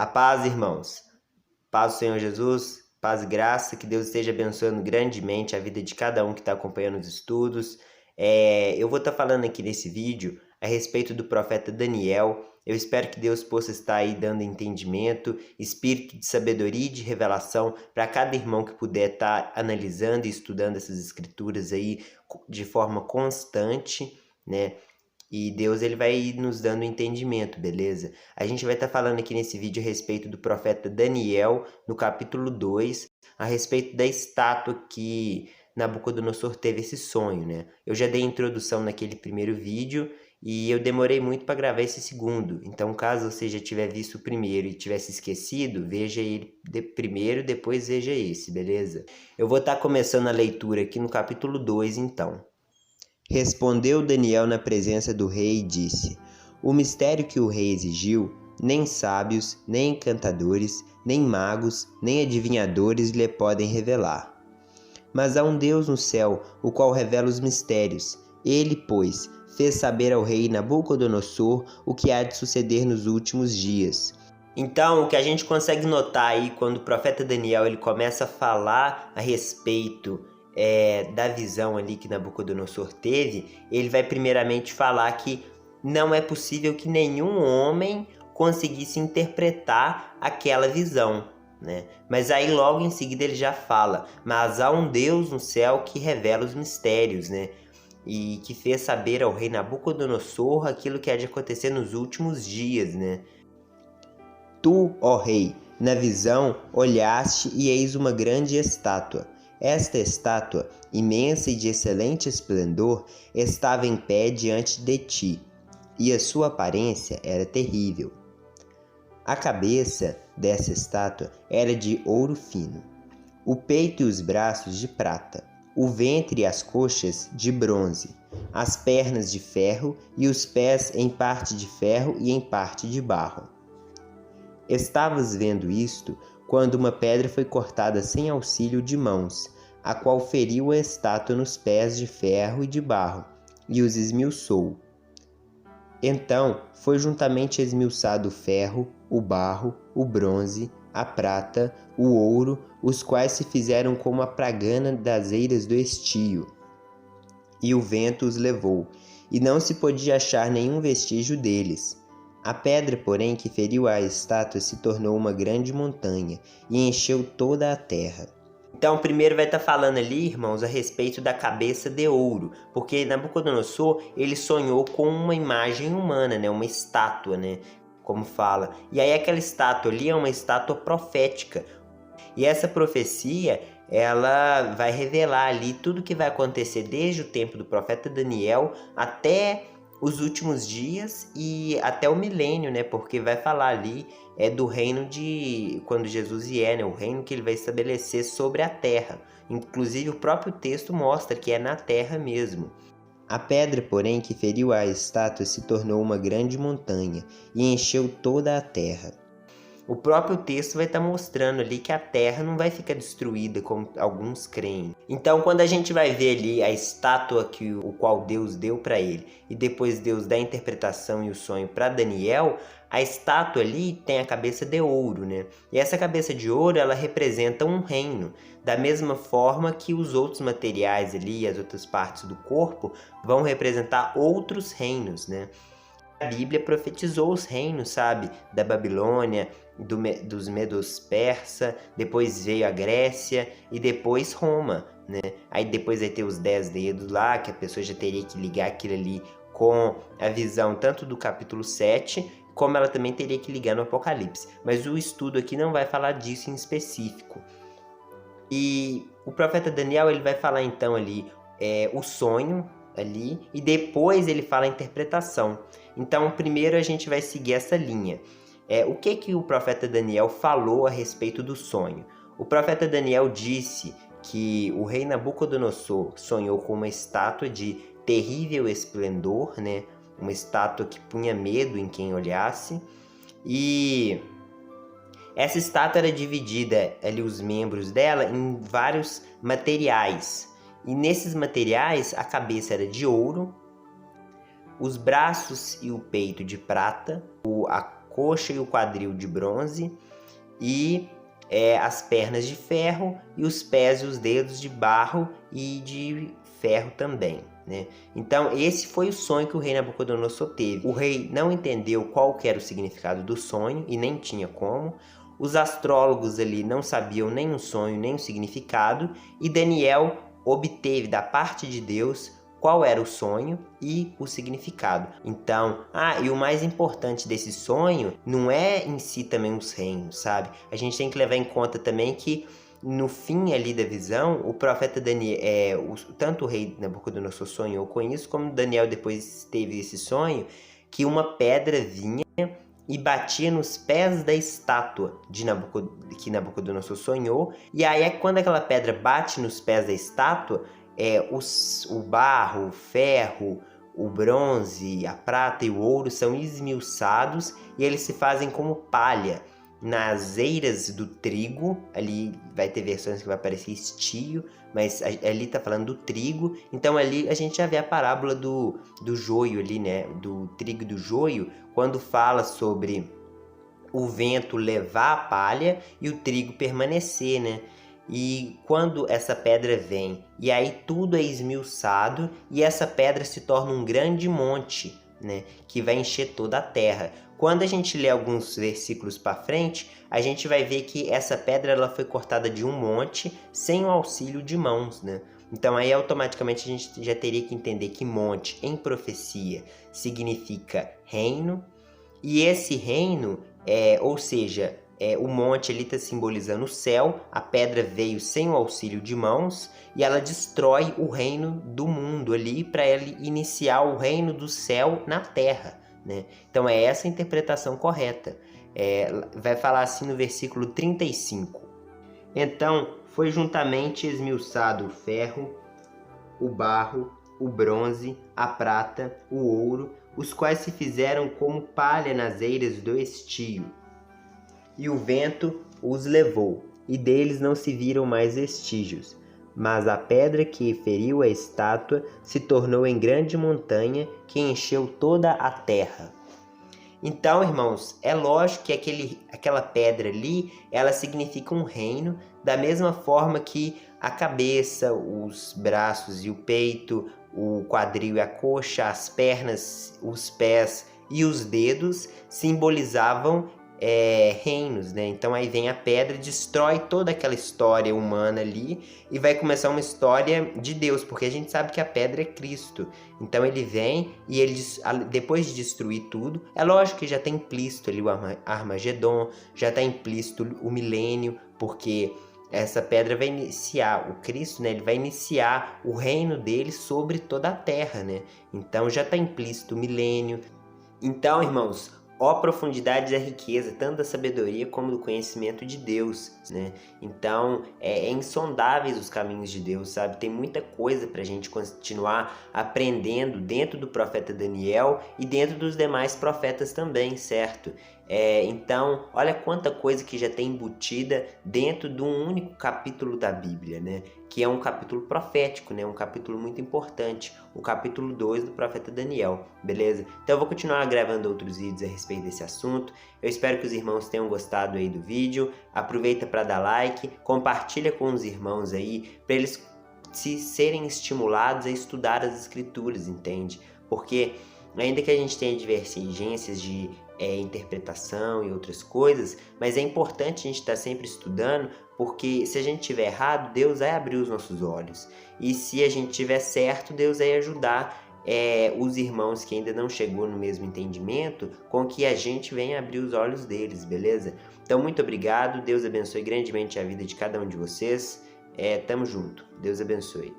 A paz, irmãos. Paz do Senhor Jesus, paz e graça, que Deus esteja abençoando grandemente a vida de cada um que está acompanhando os estudos. Eu vou estar falando aqui nesse vídeo a respeito do profeta Daniel. Eu espero que Deus possa estar aí dando entendimento, espírito de sabedoria e de revelação para cada irmão que puder estar analisando e estudando essas escrituras aí de forma constante, né? E Deus ele vai nos dando entendimento, beleza? A gente vai estar falando aqui nesse vídeo a respeito do profeta Daniel, no capítulo 2, a respeito da estátua que Nabucodonosor teve esse sonho, né? Eu já dei introdução naquele primeiro vídeo e eu demorei muito para gravar esse segundo. Então, caso você já tiver visto o primeiro e tivesse esquecido, veja ele primeiro, depois veja esse, beleza? Eu vou estar começando a leitura aqui no capítulo 2, então. Respondeu Daniel na presença do rei e disse: O mistério que o rei exigiu, nem sábios, nem encantadores, nem magos, nem adivinhadores lhe podem revelar. Mas há um Deus no céu, o qual revela os mistérios. Ele, pois, fez saber ao rei Nabucodonosor o que há de suceder nos últimos dias. Então, o que a gente consegue notar aí quando o profeta Daniel ele começa a falar a respeito da visão ali que Nabucodonosor teve, ele vai primeiramente falar que não é possível que nenhum homem conseguisse interpretar aquela visão, né? Mas aí logo em seguida ele já fala, mas há um Deus no céu que revela os mistérios, né? E que fez saber ao rei Nabucodonosor aquilo que há de acontecer nos últimos dias, né? Tu, ó rei, na visão olhaste e eis uma grande estátua. Esta estátua, imensa e de excelente esplendor, estava em pé diante de ti, e a sua aparência era terrível. A cabeça dessa estátua era de ouro fino, o peito e os braços de prata, o ventre e as coxas de bronze, as pernas de ferro e os pés em parte de ferro e em parte de barro. Estavas vendo isto quando uma pedra foi cortada sem auxílio de mãos, a qual feriu a estátua nos pés de ferro e de barro, e os esmiuçou. Então foi juntamente esmiuçado o ferro, o barro, o bronze, a prata, o ouro, os quais se fizeram como a pragana das eiras do estio. E o vento os levou, e não se podia achar nenhum vestígio deles. A pedra, porém, que feriu a estátua se tornou uma grande montanha e encheu toda a terra. Então, primeiro vai estar falando ali, irmãos, a respeito da cabeça de ouro, porque Nabucodonosor, ele sonhou com uma imagem humana, né, uma estátua, né, como fala. E aí aquela estátua ali é uma estátua profética. E essa profecia, ela vai revelar ali tudo o que vai acontecer desde o tempo do profeta Daniel até os últimos dias e até o milênio, né? Porque vai falar ali do reino de quando Jesus vier, né? O reino que ele vai estabelecer sobre a terra. Inclusive o próprio texto mostra que é na terra mesmo. A pedra, porém, que feriu a estátua se tornou uma grande montanha e encheu toda a terra. O próprio texto vai estar mostrando ali que a terra não vai ficar destruída como alguns creem. Então, quando a gente vai ver ali a estátua que o qual Deus deu para ele e depois Deus dá a interpretação e o sonho para Daniel, a estátua ali tem a cabeça de ouro, né? E essa cabeça de ouro, ela representa um reino, da mesma forma que os outros materiais ali, as outras partes do corpo, vão representar outros reinos, né? A Bíblia profetizou os reinos, sabe? Da Babilônia, dos Medos Persa, depois veio a Grécia e depois Roma, né? Aí depois vai ter os 10 dedos lá, que a pessoa já teria que ligar aquilo ali com a visão tanto do capítulo 7, como ela também teria que ligar no Apocalipse. Mas o estudo aqui não vai falar disso em específico. E o profeta Daniel, ele vai falar então ali o sonho ali e depois ele fala a interpretação. Então, primeiro a gente vai seguir essa linha. O que o profeta Daniel falou a respeito do sonho? O profeta Daniel disse que o rei Nabucodonosor sonhou com uma estátua de terrível esplendor, né? Uma estátua que punha medo em quem olhasse. E essa estátua era dividida, ali, os membros dela, em vários materiais. E nesses materiais, a cabeça era de ouro, os braços e o peito de prata, coxa e o quadril de bronze, e as pernas de ferro, e os pés e os dedos de barro e de ferro também, né? Então esse foi o sonho que o rei Nabucodonosor teve. O rei não entendeu qual que era o significado do sonho e nem tinha como. Os astrólogos ali não sabiam nem o sonho nem o significado, e Daniel obteve da parte de Deus qual era o sonho e o significado. Então, e o mais importante desse sonho não é em si também os reinos, sabe? A gente tem que levar em conta também que no fim ali da visão, o profeta Daniel, tanto o rei Nabucodonosor sonhou com isso, como Daniel depois teve esse sonho, que uma pedra vinha e batia nos pés da estátua que Nabucodonosor sonhou, e aí quando aquela pedra bate nos pés da estátua, o barro, o ferro, o bronze, a prata e o ouro são esmiuçados e eles se fazem como palha nas eiras do trigo. Ali vai ter versões que vai aparecer estio, mas ali tá falando do trigo. Então ali a gente já vê a parábola do joio ali, né? Do trigo e do joio, quando fala sobre o vento levar a palha e o trigo permanecer, né? E quando essa pedra vem, e aí tudo é esmiuçado, e essa pedra se torna um grande monte, né, que vai encher toda a terra. Quando a gente lê alguns versículos para frente, a gente vai ver que essa pedra ela foi cortada de um monte sem o auxílio de mãos, né? Então aí automaticamente a gente já teria que entender que monte em profecia significa reino, e esse reino, ou seja, o monte ali está simbolizando o céu, a pedra veio sem o auxílio de mãos e ela destrói o reino do mundo ali para ele iniciar o reino do céu na terra, né? Então é essa a interpretação correta. Vai falar assim no versículo 35. Então foi juntamente esmiuçado o ferro, o barro, o bronze, a prata, o ouro, os quais se fizeram como palha nas eiras do estio. E o vento os levou, e deles não se viram mais vestígios. Mas a pedra que feriu a estátua se tornou em grande montanha que encheu toda a terra. Então, irmãos, é lógico que aquela pedra ali, ela significa um reino, da mesma forma que a cabeça, os braços e o peito, o quadril e a coxa, as pernas, os pés e os dedos simbolizavam reinos, né? Então aí vem a pedra, destrói toda aquela história humana ali e vai começar uma história de Deus, porque a gente sabe que a pedra é Cristo. Então ele vem e ele, depois de destruir tudo, é lógico que já está implícito ali o Armagedon, já está implícito o milênio, porque essa pedra vai iniciar, o Cristo, né? Ele vai iniciar o reino dele sobre toda a terra, né? Então já está implícito o milênio. Então, irmãos, ó profundidade da riqueza, tanto da sabedoria como do conhecimento de Deus, né? Então, é insondáveis os caminhos de Deus, sabe? Tem muita coisa pra gente continuar aprendendo dentro do profeta Daniel e dentro dos demais profetas também, certo? Então, olha quanta coisa que já tem embutida dentro de um único capítulo da Bíblia, né? Que é um capítulo profético, né? Um capítulo muito importante, o capítulo 2 do profeta Daniel, beleza? Então eu vou continuar gravando outros vídeos a respeito desse assunto. Eu espero que os irmãos tenham gostado aí do vídeo. Aproveita para dar like, compartilha com os irmãos aí, para eles serem estimulados a estudar as escrituras, entende? Porque ainda que a gente tenha divergências de interpretação e outras coisas, mas é importante a gente estar sempre estudando, porque se a gente tiver errado, Deus vai abrir os nossos olhos. E se a gente tiver certo, Deus vai ajudar os irmãos que ainda não chegou no mesmo entendimento, com que a gente venha abrir os olhos deles, beleza? Então, muito obrigado. Deus abençoe grandemente a vida de cada um de vocês. Tamo junto. Deus abençoe.